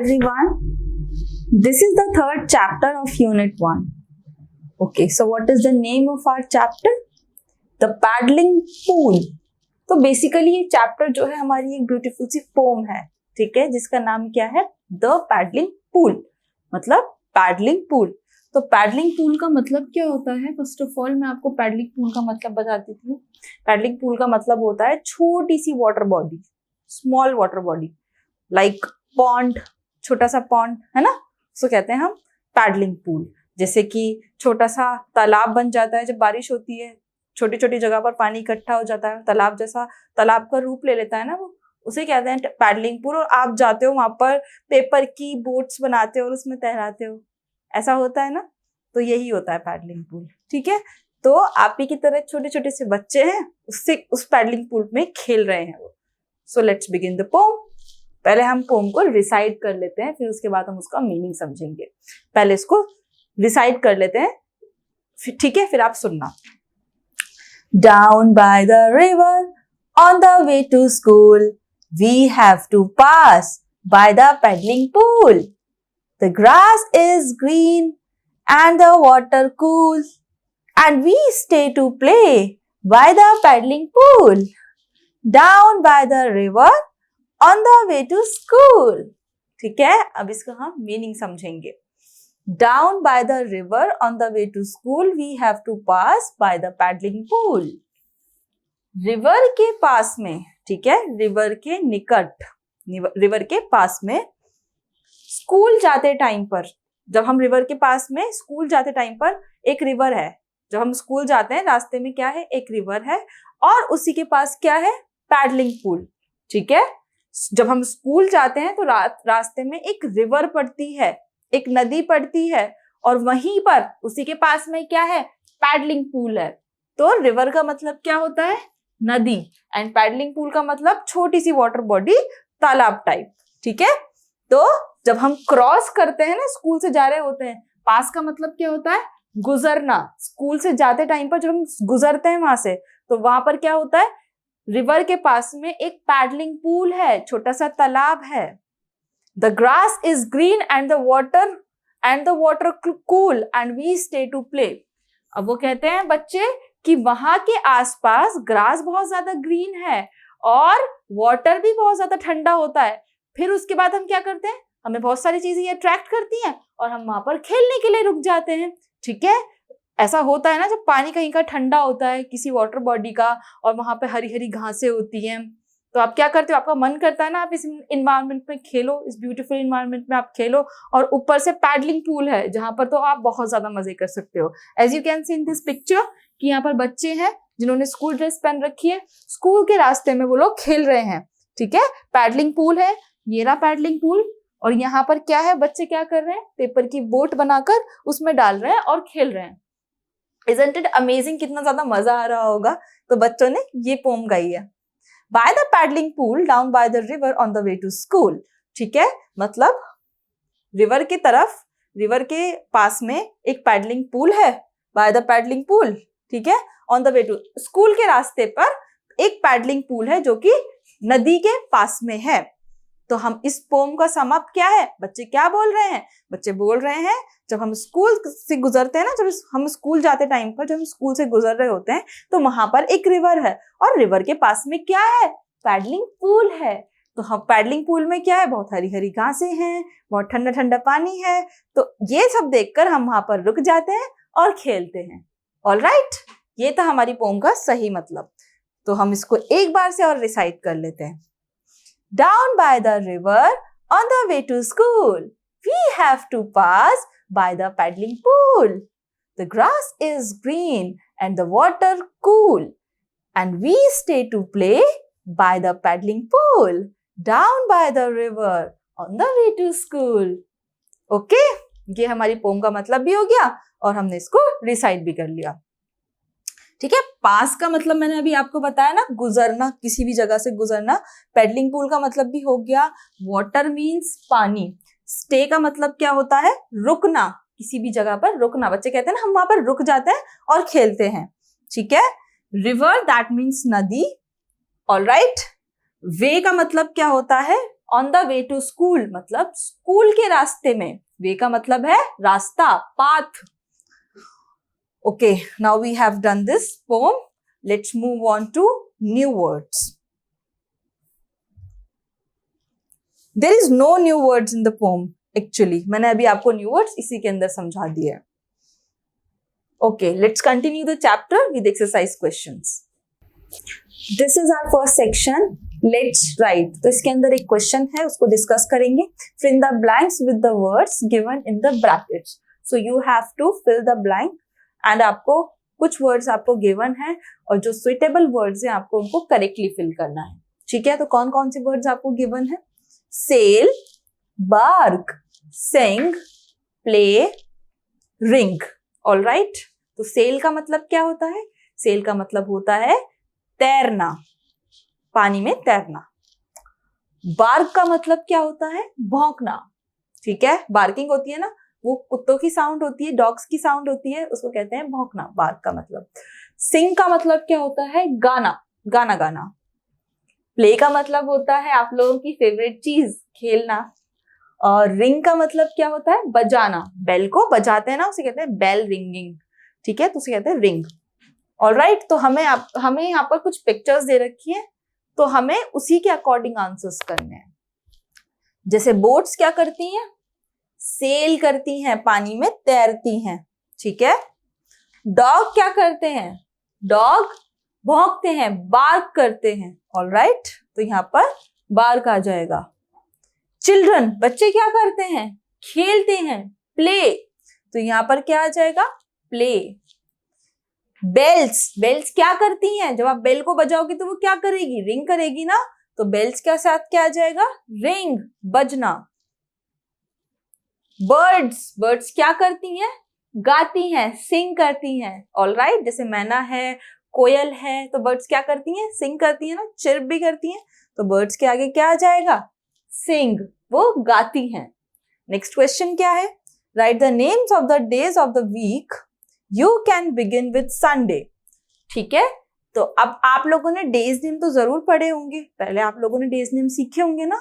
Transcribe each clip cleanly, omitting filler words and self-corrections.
everyone. This is the third chapter of Unit 1. Okay, so what is the name of our chapter? The Paddling Pool. तो basically ये chapter जो है हमारी एक beautiful सी pome है, ठीक है, जिसका नाम क्या है? द पैडलिंग पूल, मतलब पैडलिंग पूल। तो पैडलिंग पूल का मतलब क्या होता है? फर्स्ट ऑफ ऑल मैं आपको पैडलिंग पूल का मतलब बता देती हूँ। पैडलिंग पूल का मतलब होता है छोटी सी water body, small water body, like pond, छोटा सा पॉन्ड है ना, उसको कहते हैं हम पैडलिंग पूल। जैसे कि छोटा सा तालाब बन जाता है जब बारिश होती है, छोटी छोटी जगह पर पानी इकट्ठा हो जाता है, तालाब जैसा तालाब का रूप ले लेता है ना, वो उसे कहते हैं पैडलिंग पूल। और आप जाते हो वहां पर पेपर की बोट्स बनाते हो और उसमें तैराते हो, ऐसा होता है ना, तो यही होता है पैडलिंग पूल, ठीक है। तो आप ही की तरह छोटे छोटे से बच्चे हैं, उससे उस पैडलिंग पूल में खेल रहे हैं वो। So let's begin the pome. पहले हम पोम को रिसाइट कर लेते हैं, फिर उसके बाद हम उसका मीनिंग समझेंगे। पहले इसको रिसाइट कर लेते हैं, ठीक है, फिर आप सुनना। Down by the river, on the way to school, we have to pass by the paddling pool. The grass is green and the water cool, and we stay to play by the paddling pool. Down by the river, on the way to school. ठीक है, अब इसका हम meaning समझेंगे। Down by the river on the way to school, we have to pass by the paddling pool. River के पास में, ठीक है, रिवर के निकट, रिवर के पास में स्कूल जाते टाइम पर, जब हम रिवर के पास में स्कूल जाते टाइम पर, एक रिवर है, जब हम स्कूल जाते हैं रास्ते में क्या है? एक रिवर है, और उसी के पास क्या है? पैडलिंग पूल, ठीक है। जब हम स्कूल जाते हैं तो रास्ते में एक रिवर पड़ती है, एक नदी पड़ती है, और वहीं पर उसी के पास में क्या है? पैडलिंग पूल है। तो रिवर का मतलब क्या होता है? नदी, एंड पैडलिंग पूल का मतलब छोटी सी वाटर बॉडी, तालाब टाइप, ठीक है। तो जब हम क्रॉस करते हैं ना, स्कूल से जा रहे होते हैं, पास का मतलब क्या होता है? गुजरना। स्कूल से जाते टाइम पर जब हम गुजरते हैं वहां से, तो वहां पर क्या होता है? रिवर के पास में एक पैडलिंग पूल है, छोटा सा तालाब है। The grass is green and the water cool and we stay to play. अब वो कहते हैं बच्चे कि वहां के आसपास ग्रास बहुत ज्यादा ग्रीन है और वाटर भी बहुत ज्यादा ठंडा होता है। फिर उसके बाद हम क्या करते हैं? हमें बहुत सारी चीजें अट्रैक्ट करती हैं और हम वहां पर खेलने के लिए रुक जाते हैं, ठीक है। ऐसा होता है ना, जब पानी कहीं का ठंडा होता है किसी वाटर बॉडी का, और वहां पे हरी हरी घासें होती हैं, तो आप क्या करते हो? आपका मन करता है ना, आप इस इन्वायरमेंट में खेलो, इस ब्यूटीफुल इन्वायरमेंट में आप खेलो, और ऊपर से पैडलिंग पूल है जहां पर तो आप बहुत ज्यादा मजे कर सकते हो। As you can see in this picture कि यहाँ पर बच्चे हैं जिन्होंने स्कूल ड्रेस पहन रखी है, स्कूल के रास्ते में वो लोग खेल रहे हैं, ठीक है। पैडलिंग पूल है, ये रहा पैडलिंग पूल, और यहाँ पर क्या है? बच्चे क्या कर रहे हैं? पेपर की बोट बनाकर उसमें डाल रहे हैं और खेल रहे हैं। Isn't it amazing? कितना ज्यादा मजा आ रहा होगा। तो बच्चों ने ये पोम गाई है, By the paddling pool, down by the river on the way to school. ठीक है, मतलब रिवर की तरफ, रिवर के पास में एक पैडलिंग पूल है, by the paddling pool, ठीक है। On the way to school के रास्ते पर एक पैडलिंग पूल है जो कि नदी के पास में है। तो हम इस पोम का सम अप क्या है? बच्चे क्या बोल रहे हैं? बच्चे बोल रहे हैं जब हम स्कूल से गुजरते हैं ना, जब हम स्कूल जाते टाइम पर, जब हम स्कूल से गुजर रहे होते हैं, तो वहां पर एक रिवर है, और रिवर के पास में क्या है? पैडलिंग पूल है। तो हम पैडलिंग पूल में क्या है? बहुत हरी हरी घासें हैं, बहुत ठंडा ठंडा पानी है। तो ये सब देखकर हम वहां पर रुक जाते हैं और खेलते हैं। ऑलराइट, ये था हमारी पोम का सही मतलब। तो हम इसको एक बार से और रिसाइट कर लेते हैं। Down by the river, on the way to school, we have to pass by the paddling pool. The grass is green and the water cool, and we stay to play by the paddling pool. Down by the river, on the way to school. Okay? ये हमारी pome का मतलब भी हो गया और हमने इसको रिसाइट भी कर लिया, ठीक है। पास का मतलब मैंने अभी आपको बताया ना, गुजरना, किसी भी जगह से गुजरना। पैडलिंग पूल का मतलब भी हो गया, वाटर मीन्स पानी। स्टे का मतलब क्या होता है? रुकना, किसी भी जगह पर रुकना। बच्चे कहते हैं ना, हम वहां पर रुक जाते हैं और खेलते हैं, ठीक है। रिवर, दैट मीन्स नदी। ऑलराइट। वे का मतलब क्या होता है? On the way to school मतलब स्कूल के रास्ते में, वे का मतलब है रास्ता, path. Okay, now we have done this poem, let's move on to new words. There is no new words in the poem actually, मैंने अभी आपको न्यू वर्ड्स इसी के अंदर समझा दिए हैं। Okay, let's continue the chapter with exercise questions. This is our first section, let's write. तो इसके अंदर एक क्वेश्चन है, उसको डिस्कस करेंगे। Fill the blanks with the words given in the brackets. So you have to fill the blank and आपको कुछ words आपको गिवन है और जो सुइटेबल वर्ड्स हैं आपको उनको करेक्टली फिल करना है। ठीक है, तो कौन कौन से वर्ड्स आपको गिवन है? सेल, बार्क, सिंग, प्ले, रिंग। ऑल राइट, तो सेल का मतलब क्या होता है? सेल का मतलब होता है तैरना, पानी में तैरना। बार्क का मतलब क्या होता है? भौंकना। ठीक है, बार्किंग होती है ना, वो कुत्तों की साउंड होती है, डॉग्स की साउंड होती है, उसको कहते हैं भौंकना, बार्क का मतलब। सिंग का मतलब क्या होता है? गाना, गाना गाना। प्ले का मतलब होता है आप लोगों की फेवरेट चीज, खेलना। और रिंग का मतलब क्या होता है? बजाना, बेल को बजाते हैं ना, उसे कहते हैं बेल रिंगिंग। ठीक है, तो उसे कहते हैं रिंग। ऑलराइट, तो हमें यहाँ पर कुछ पिक्चर्स दे रखी हैं, तो हमें उसी के अकॉर्डिंग आंसर्स करने हैं। जैसे बोट्स क्या करती हैं? सेल करती हैं, पानी में तैरती हैं। ठीक है, डॉग क्या करते हैं? डॉग भौंकते हैं, बार्क करते हैं। ऑलराइट, तो यहाँ पर बार्क आ जाएगा। चिल्ड्रन, बच्चे क्या करते हैं? खेलते हैं, प्ले, तो यहाँ पर क्या आ जाएगा? प्ले। बेल्स, बेल्स क्या करती हैं? जब आप बेल को बजाओगे तो वो क्या करेगी? रिंग करेगी ना, तो बेल्स के साथ क्या आ जाएगा? रिंग, बजना। बर्ड्स, बर्ड्स क्या करती हैं? गाती हैं, सिंग करती हैं। ऑलराइट, जैसे मैना है, कोयल है, तो बर्ड्स क्या करती हैं? सिंग करती हैं ना, चिर्प भी करती हैं, तो बर्ड्स के आगे क्या आ जाएगा? सिंग, वो गाती हैं। नेक्स्ट क्वेश्चन क्या है? Write the names of the days of the week, you can begin with Sunday. ठीक है, तो अब आप लोगों ने डेज नेम तो जरूर पढ़े होंगे, पहले आप लोगों ने डेज नेम सीखे होंगे ना।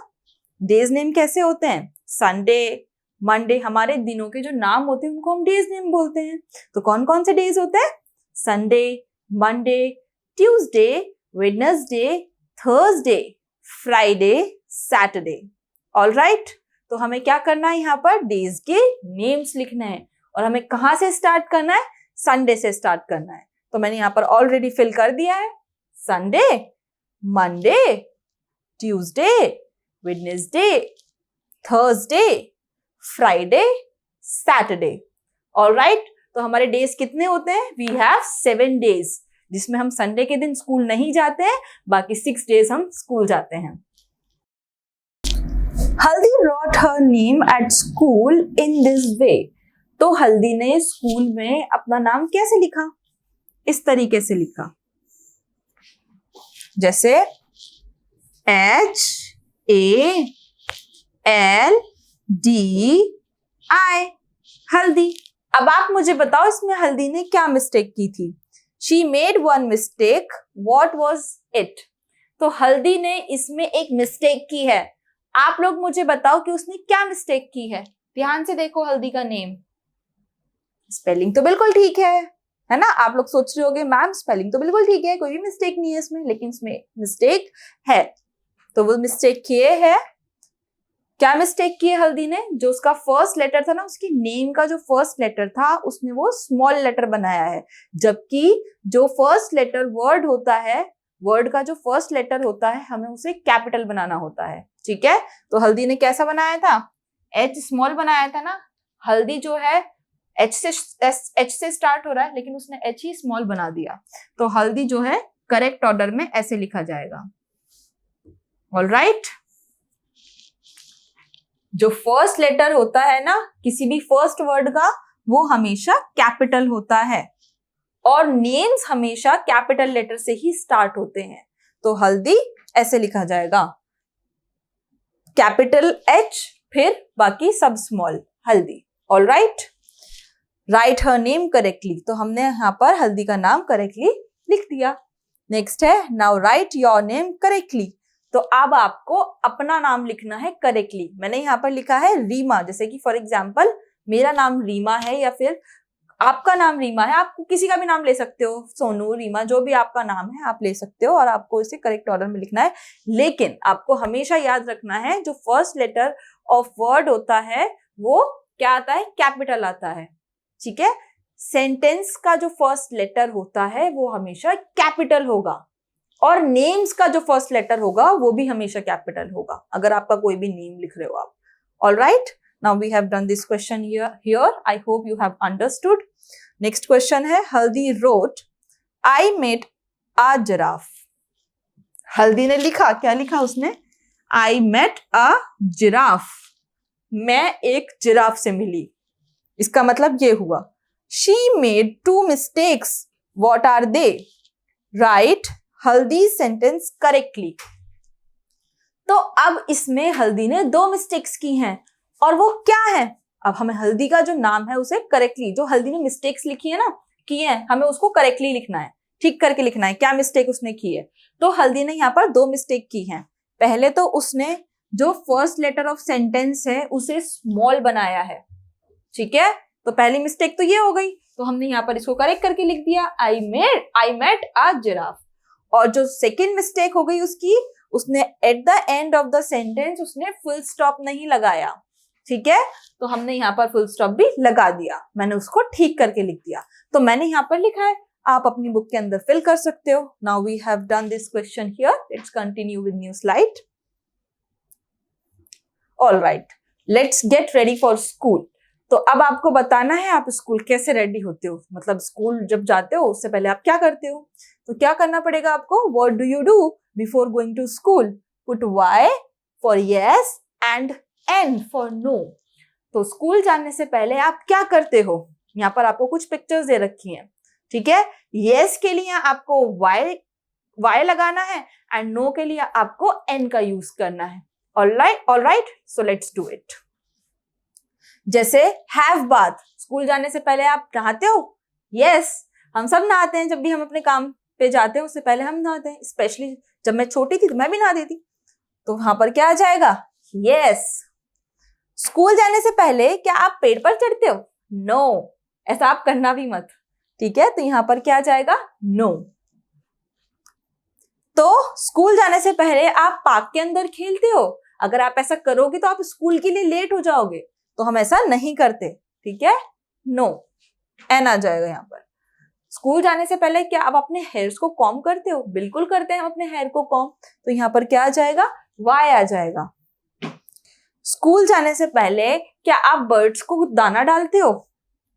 डेज नेम कैसे होते हैं? संडे, मंडे, हमारे दिनों के जो नाम होते हैं उनको हम डेज नेम बोलते हैं। तो कौन कौन से डेज होते हैं? Sunday, Monday, Tuesday, Wednesday, Thursday, Friday, Saturday. Alright, तो हमें क्या करना है? यहाँ पर डेज के नेम्स लिखने हैं और हमें कहाँ से स्टार्ट करना है? संडे से स्टार्ट करना है। तो मैंने यहाँ पर ऑलरेडी फिल कर दिया है। Sunday, Monday, Tuesday, Wednesday, Thursday, Friday, Saturday. Alright, तो हमारे डेज कितने होते हैं? वी हैव 7 डेज, जिसमें हम संडे के दिन स्कूल नहीं जाते हैं, बाकी 6 डेज हम स्कूल जाते हैं। हल्दी wrote her name at school in this way. तो हल्दी ने स्कूल में अपना नाम कैसे लिखा? इस तरीके से लिखा, जैसे HALDI, हल्दी। अब आप मुझे बताओ इसमें हल्दी ने क्या मिस्टेक की थी? She made one mistake. What was it? तो हल्दी ने इसमें एक मिस्टेक की है। आप लोग मुझे बताओ कि उसने क्या मिस्टेक की है। ध्यान से देखो हल्दी का नेम, स्पेलिंग तो बिल्कुल ठीक है ना। आप लोग सोच रहे होगे मैम स्पेलिंग तो बिल्कुल ठीक है, कोई भी मिस्टेक नहीं है इसमें, लेकिन इसमें मिस्टेक है। तो वो मिस्टेक किए है, क्या मिस्टेक की है हल्दी ने? जो उसका फर्स्ट लेटर था ना, उसकी नेम का जो फर्स्ट लेटर था उसने वो स्मॉल लेटर बनाया है, जबकि जो फर्स्ट लेटर वर्ड होता है, वर्ड का जो फर्स्ट लेटर होता है, हमें उसे कैपिटल बनाना होता है। ठीक है, तो हल्दी ने कैसा बनाया था? H स्मॉल बनाया था ना। हल्दी जो है H से स्टार्ट हो रहा है, लेकिन उसने H ही स्मॉल बना दिया। तो हल्दी जो है करेक्ट ऑर्डर में ऐसे लिखा जाएगा। ऑलराइट, जो फर्स्ट लेटर होता है ना किसी भी फर्स्ट वर्ड का, वो हमेशा कैपिटल होता है और नेम्स हमेशा कैपिटल लेटर से ही स्टार्ट होते हैं। तो हल्दी ऐसे लिखा जाएगा, कैपिटल H फिर बाकी सब स्मॉल, हल्दी। Alright, right her name correctly, तो हमने यहाँ पर हल्दी का नाम करेक्टली लिख दिया। नेक्स्ट है now right your name correctly, तो अब आपको अपना नाम लिखना है करेक्टली। मैंने यहाँ पर लिखा है रीमा, जैसे कि फॉर एग्जाम्पल मेरा नाम रीमा है या फिर आपका नाम रीमा है, आप किसी का भी नाम ले सकते हो, सोनू, रीमा, जो भी आपका नाम है आप ले सकते हो और आपको इसे करेक्ट ऑर्डर में लिखना है। लेकिन आपको हमेशा याद रखना है जो फर्स्ट लेटर ऑफ वर्ड होता है वो क्या आता है, कैपिटल आता है। ठीक है, सेंटेंस का जो फर्स्ट लेटर होता है वो हमेशा कैपिटल होगा और नेम्स का जो फर्स्ट लेटर होगा वो भी हमेशा कैपिटल होगा, अगर आपका कोई भी नेम लिख रहे हो आप। All right, now we have done this question here. I hope you have understood. Next question है, हल्दी wrote I met a giraffe. हल्दी ने लिखा, क्या लिखा उसने, I met a giraffe. मैं एक जिराफ से मिली। इसका मतलब ये हुआ she made 2 mistakes. What are they? Write हल्दी सेंटेंस करेक्टली। तो अब इसमें हल्दी ने 2 मिस्टेक्स की हैं और वो क्या है, अब हमें हल्दी का जो नाम है उसे करेक्टली, जो हल्दी ने मिस्टेक्स लिखी है ना, की है, हमें उसको करेक्टली लिखना है, ठीक करके लिखना है क्या मिस्टेक उसने की है। तो हल्दी ने यहाँ पर 2 मिस्टेक की हैं। पहले तो उसने जो फर्स्ट लेटर ऑफ सेंटेंस है उसे स्मॉल बनाया है। ठीक है, तो पहली मिस्टेक तो ये हो गई, तो हमने यहाँ पर इसको करेक्ट करके लिख दिया आई मेट अ जिराफ। और जो सेकेंड मिस्टेक हो गई उसकी, उसने at the end of the sentence उसने फुल स्टॉप नहीं लगाया। ठीक है, तो हमने यहाँ पर फुल स्टॉप भी लगा दिया, मैंने उसको ठीक करके लिख दिया। तो मैंने यहाँ पर लिखा है, आप अपनी बुक के अंदर फिल कर सकते हो। Now we have done this question here, let's continue with new slide. All right, let's get ready for school. तो अब आपको बताना है आप स्कूल कैसे रेडी होते हो, मतलब स्कूल जब जाते हो उससे पहले आप क्या करते हो। तो क्या करना पड़ेगा आपको, what do you do before going to school, put Y for yes and N for no. तो स्कूल जाने से पहले आप क्या करते हो, यहाँ पर आपको कुछ पिक्चर्स दे रखी हैं। ठीक है, यस के लिए आपको वाई लगाना है एंड नो के लिए आपको एन का यूज करना है। All right, so let's do it. जैसे हैव बाथ, स्कूल जाने से पहले आप नहाते हो, यस हम सब नहाते हैं, जब भी हम अपने काम पे जाते हैं उससे पहले हम नहाते हैं। स्पेशली जब मैं छोटी थी तो मैं भी नहाती थी, तो वहां पर क्या आ जाएगा, यस। स्कूल जाने से पहले क्या आप पेड़ पर चढ़ते हो, नो, ऐसा आप करना भी मत। ठीक है, तो यहां पर क्या आ जाएगा, नो। तो स्कूल जाने से पहले आप पार्क के अंदर खेलते हो, अगर आप ऐसा करोगे तो आप स्कूल के लिए लेट हो जाओगे, तो हम ऐसा नहीं करते। ठीक है, नो, एन आ जाएगा यहाँ पर। स्कूल जाने से पहले क्या आप अपने हेयर्स को कॉम्ब करते हो, बिल्कुल करते हैं हम अपने हेयर को कॉम्ब, तो यहाँ पर क्या आ जाएगा, वाई आ जाएगा। स्कूल जाने से पहले क्या आप बर्ड्स को दाना डालते हो,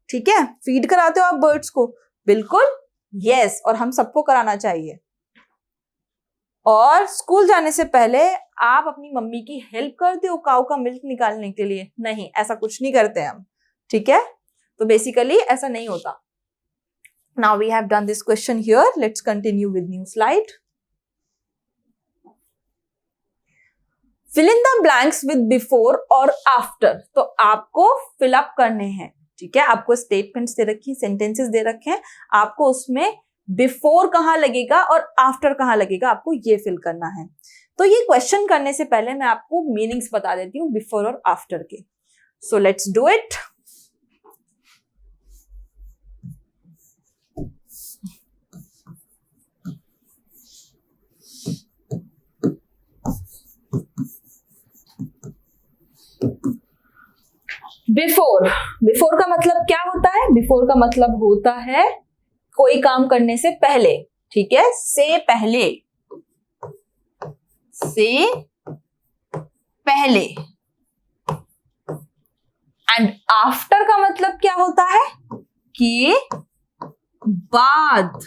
ठीक है, फीड कराते हो आप बर्ड्स को, बिल्कुल यस, और हम सबको कराना चाहिए। और स्कूल जाने से पहले आप अपनी मम्मी की हेल्प करते हो काऊ का मिल्क निकालने के लिए, नहीं, ऐसा कुछ नहीं करते हम। ठीक है, तो बेसिकली ऐसा नहीं होता। Now we have done this question here. Let's continue with new slide. Fill in the blanks with before or after. तो आपको fill up करने हैं। ठीक है, आपको स्टेटमेंट्स दे रखी, सेंटेंसेस दे रखे हैं, आपको उसमें बिफोर कहाँ लगेगा और आफ्टर कहाँ लगेगा, आपको ये फिल करना है। तो ये क्वेश्चन करने से पहले मैं आपको मीनिंग्स बता देती हूँ बिफोर और आफ्टर के। So let's do it. Before का मतलब क्या होता है, बिफोर का मतलब होता है कोई काम करने से पहले। ठीक है, से पहले, से पहले। एंड आफ्टर का मतलब क्या होता है, कि बाद।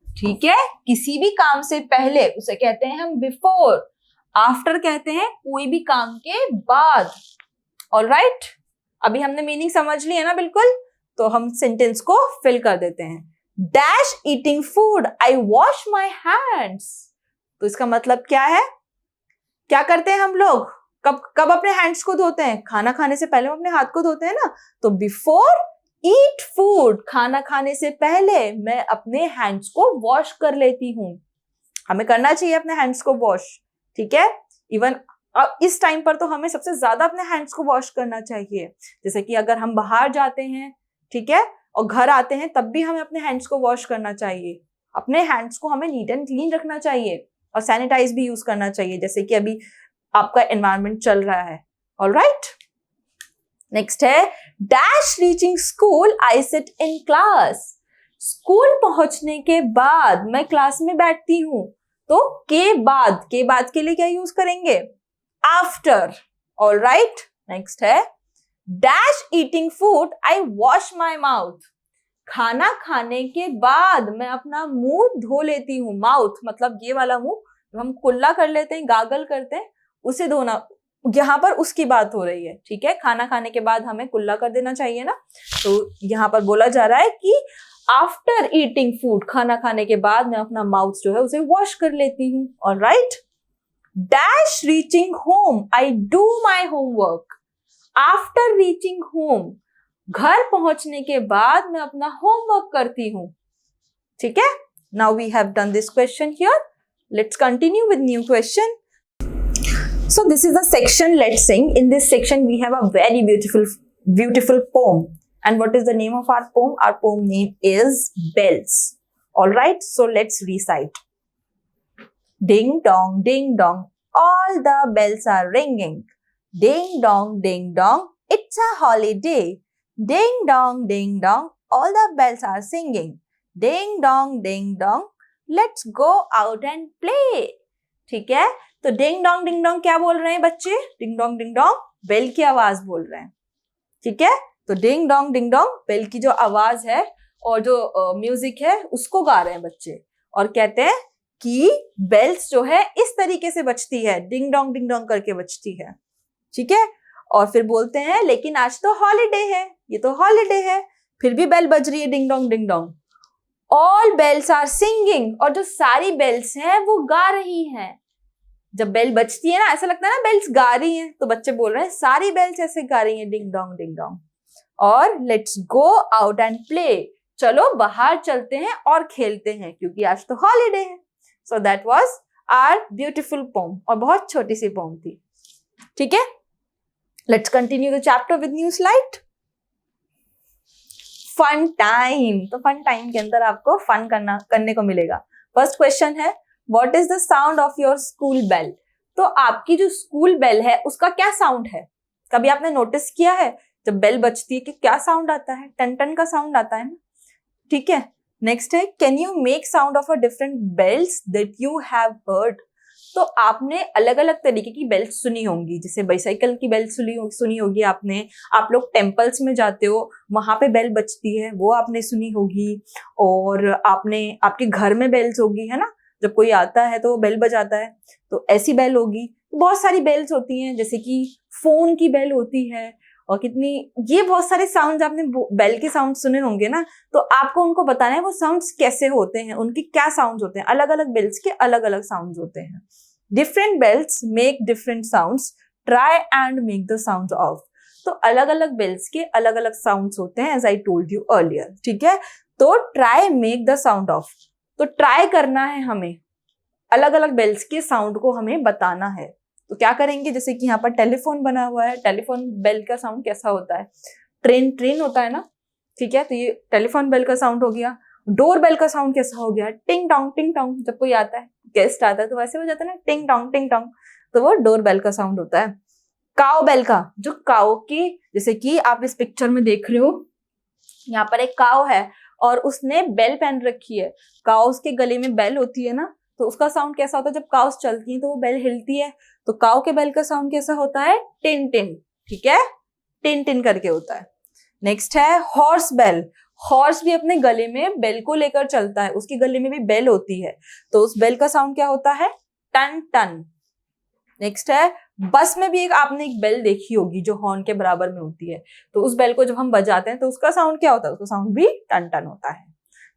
ठीक है, किसी भी काम से पहले उसे कहते हैं हम बिफोर, आफ्टर कहते हैं कोई भी काम के बाद। ऑलराइट, अभी हमने मीनिंग समझ ली है ना बिल्कुल, तो हम सेंटेंस को फिल कर देते हैं। Dash eating food, I wash my hands. तो इसका मतलब क्या है, क्या करते हैं हम लोग, कब अपने हैंड्स को धोते हैं, खाना खाने से पहले हम अपने हाथ को धोते हैं ना। तो बिफोर ईट फूड, खाना खाने से पहले मैं अपने हैंड्स को वॉश कर लेती हूँ। हमें करना चाहिए अपने हैंड्स को वॉश, ठीक है। इवन अब इस टाइम पर तो हमें सबसे ज्यादा अपने हैंड्स को वॉश करना चाहिए। जैसे कि अगर हम बाहर जाते हैं, ठीक है, और घर आते हैं, तब भी हमें अपने हैंड्स को वॉश करना चाहिए। अपने हैंड्स को हमें नीट एंड क्लीन रखना चाहिए और सैनिटाइज भी यूज करना चाहिए, जैसे कि अभी आपका एनवायरनमेंट चल रहा है। ऑलराइट, नेक्स्ट है dash reaching school I sit in class. School पहुंचने के बाद मैं क्लास में बैठती हूँ। तो के बाद के लिए क्या यूज करेंगे? आफ्टर। ऑलराइट, नेक्स्ट है dash eating food I wash my mouth. खाना खाने के बाद मैं अपना मुंह धो लेती हूँ। माउथ मतलब ये वाला मुंह जो हम कुल्ला कर लेते हैं, गागल करते हैं, उसे धोना। यहाँ पर उसकी बात हो रही है, ठीक है। खाना खाने के बाद हमें कुल्ला कर देना चाहिए ना, तो यहाँ पर बोला जा रहा है कि आफ्टर ईटिंग फूड, खाना खाने के बाद मैं अपना माउथ जो है उसे वॉश कर लेती हूँ। Alright, dash reaching home I do my homework. After reaching home, घर पहुंचने के बाद मैं अपना होमवर्क करती हूँ, ठीक है। Now we have done this question here, let's continue with new question. So this is the section let's sing. In this section we have a very beautiful poem. And what is the name of our poem? Our poem name is Bells. All right, so let's recite. Ding dong, all the bells are ringing. Ding dong, it's a holiday. Ding dong, all the bells are singing. Ding dong, let's go out and play. ठीक है, तो ding dong क्या बोल रहे हैं बच्चे? Ding dong bell की आवाज बोल रहे हैं, ठीक है। तो डिंग डोंग बेल की जो आवाज है और जो म्यूजिक है उसको गा रहे हैं बच्चे, और कहते हैं कि बेल्स जो है इस तरीके से बजती है, डिंग डोंग करके बजती है, ठीक है। और फिर बोलते हैं लेकिन आज तो हॉलीडे है, ये तो हॉलीडे है, फिर भी बेल बज रही है ding dong. All bells are singing, और जो सारी बेल्स हैं वो गा रही हैं। जब बेल बजती है ना, ऐसा लगता है ना बेल्स गा रही हैं, तो बच्चे बोल रहे हैं सारी बेल्स ऐसे गा रही हैं, डिंग डोंग। और let's go out and play, चलो बाहर चलते हैं और खेलते हैं, क्योंकि आज तो हॉलीडे है। So that was our beautiful poem, और बहुत छोटी सी पोम थी, ठीक है। Let's continue the chapter with new slide. Fun time, तो फन टाइम के अंदर आपको फन करने को मिलेगा। First question is what is the sound of your school bell. तो आपकी जो स्कूल बेल है उसका क्या साउंड है? कभी आपने नोटिस किया है जब बेल बजती है कि क्या साउंड आता है? टन टन का साउंड आता है ना, ठीक है। Next is can you make sound of a different bells that you have heard. तो आपने अलग अलग तरीके की बेल्स सुनी होंगी, जैसे बाइसाइकिल की बेल सुनी होगी आपने, आप लोग टेम्पल्स में जाते हो वहां पे बेल बजती है वो आपने सुनी होगी, और आपने आपके घर में बेल्स होगी, है ना, जब कोई आता है तो बेल बजाता है, तो ऐसी बेल होगी। बहुत सारी बेल्स होती हैं, जैसे कि फोन की बेल होती है, और कितनी ये बहुत सारे साउंड्स आपने बेल के साउंड सुने होंगे ना, तो आपको उनको बताना है वो साउंड्स कैसे होते हैं, उनके क्या साउंड्स होते हैं। अलग अलग बेल्स के अलग अलग साउंड्स होते हैं। Different bells make different sounds, try and make the sound of. तो अलग अलग बेल्स के अलग अलग साउंड्स होते हैं, as I told you earlier, ठीक है। तो try make the sound of, तो ट्राई करना है हमें, अलग अलग बेल्स के साउंड को हमें बताना है। तो क्या करेंगे, जैसे कि यहाँ पर टेलीफोन बना हुआ है, टेलीफोन बेल का साउंड कैसा होता है? ट्रेन होता है ना, ठीक है, तो ये टेलीफोन बेल का साउंड हो गया। डोर बेल का साउंड कैसा हो गया? टिंग टोंग, जब कोई आता है, गेस्ट आता है तो वैसे हो जाता है ना, टिंग टोंग, तो वो डोर बेल का साउंड होता है। काऊ बेल का, जो काऊ की, जैसे कि आप इस पिक्चर में देख रहे हो, यहाँ पर एक काऊ है और उसने बेल पहन रखी है। काउस के गले में बेल होती है ना, तो उसका साउंड कैसा होता है? जब काउस चलती है तो वो बेल हिलती है, तो काऊ के बेल का साउंड कैसा होता है? टिन टिन, ठीक है, टिन टिन करके होता है। नेक्स्ट है हॉर्स बेल। हॉर्स भी अपने गले में बेल को लेकर चलता है, उसके गले में भी बेल होती है, तो उस बेल का साउंड क्या होता है? Ton ton. नेक्स्ट है बस में भी आपने एक बेल देखी होगी जो हॉर्न के बराबर में होती है, तो उस बेल को जब हम बजाते हैं तो उसका साउंड क्या होता है? उसका साउंड भी टन टन होता है।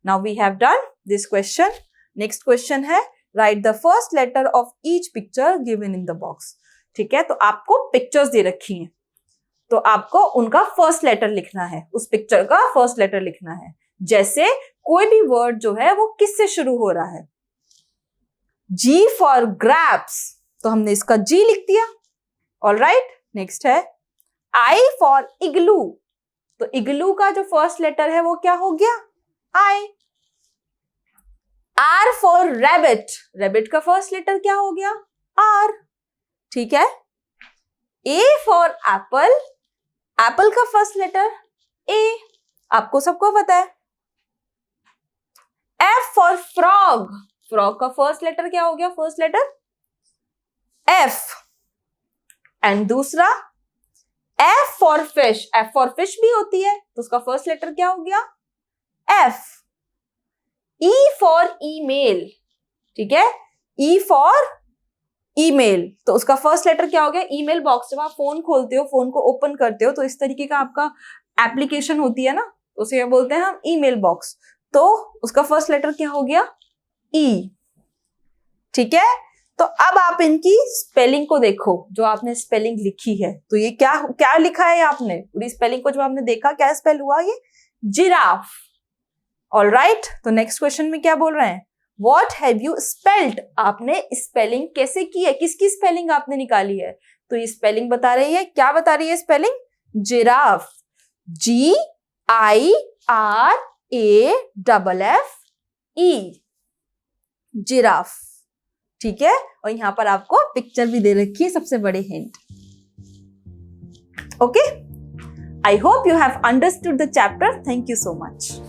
Now we have done this question. Next question है write the first letter of each picture given in the box. ठीक है, तो आपको पिक्चर्स दे रखी हैं, तो आपको उनका फर्स्ट लेटर लिखना है, उस पिक्चर का फर्स्ट लेटर लिखना है। जैसे कोई भी वर्ड जो है वो किससे शुरू हो रहा है? G फॉर ग्रैप्स, तो हमने इसका G लिख दिया. ऑल राइट, नेक्स्ट है I फॉर इग्लू, तो इग्लू का जो फर्स्ट लेटर है वो क्या हो गया? I. R for rabbit, rabbit का फर्स्ट लेटर क्या हो गया? R. ठीक है. A फॉर एप्पल, एप्पल का फर्स्ट लेटर A, आपको सबको पता है. F फॉर फ्रॉग, फ्रॉग का फर्स्ट लेटर क्या हो गया? First letter F. एंड दूसरा F for fish, F for fish भी होती है, तो उसका फर्स्ट लेटर क्या हो गया? F. E फॉर ईमेल, ठीक है, E फॉर ईमेल, तो उसका फर्स्ट लेटर क्या हो गया? ईमेल बॉक्स, जब आप फोन खोलते हो, फोन को ओपन करते हो, तो इस तरीके का आपका एप्लीकेशन होती है ना, तो उसे क्या बोलते हैं हम? Email box. तो उसका फर्स्ट लेटर क्या हो गया? E. ठीक है. तो अब आप इनकी स्पेलिंग को देखो, जो आपने स्पेलिंग लिखी है, तो ये क्या क्या लिखा है आपने? पूरी स्पेलिंग को जब आपने देखा, क्या स्पेल हुआ? ये जिराफ. ऑल राइट, तो नेक्स्ट क्वेश्चन में क्या बोल रहे हैं? What have you spelled? आपने स्पेलिंग कैसे की है? किसकी स्पेलिंग आपने निकाली है? तो ये स्पेलिंग बता रही है, क्या बता रही है स्पेलिंग? Giraffe, GIRAFFE, giraffe. ठीक है. और यहां पर आपको पिक्चर भी दे रखी है, सबसे बड़े hint. Okay, I hope you have understood the chapter. Thank you so much.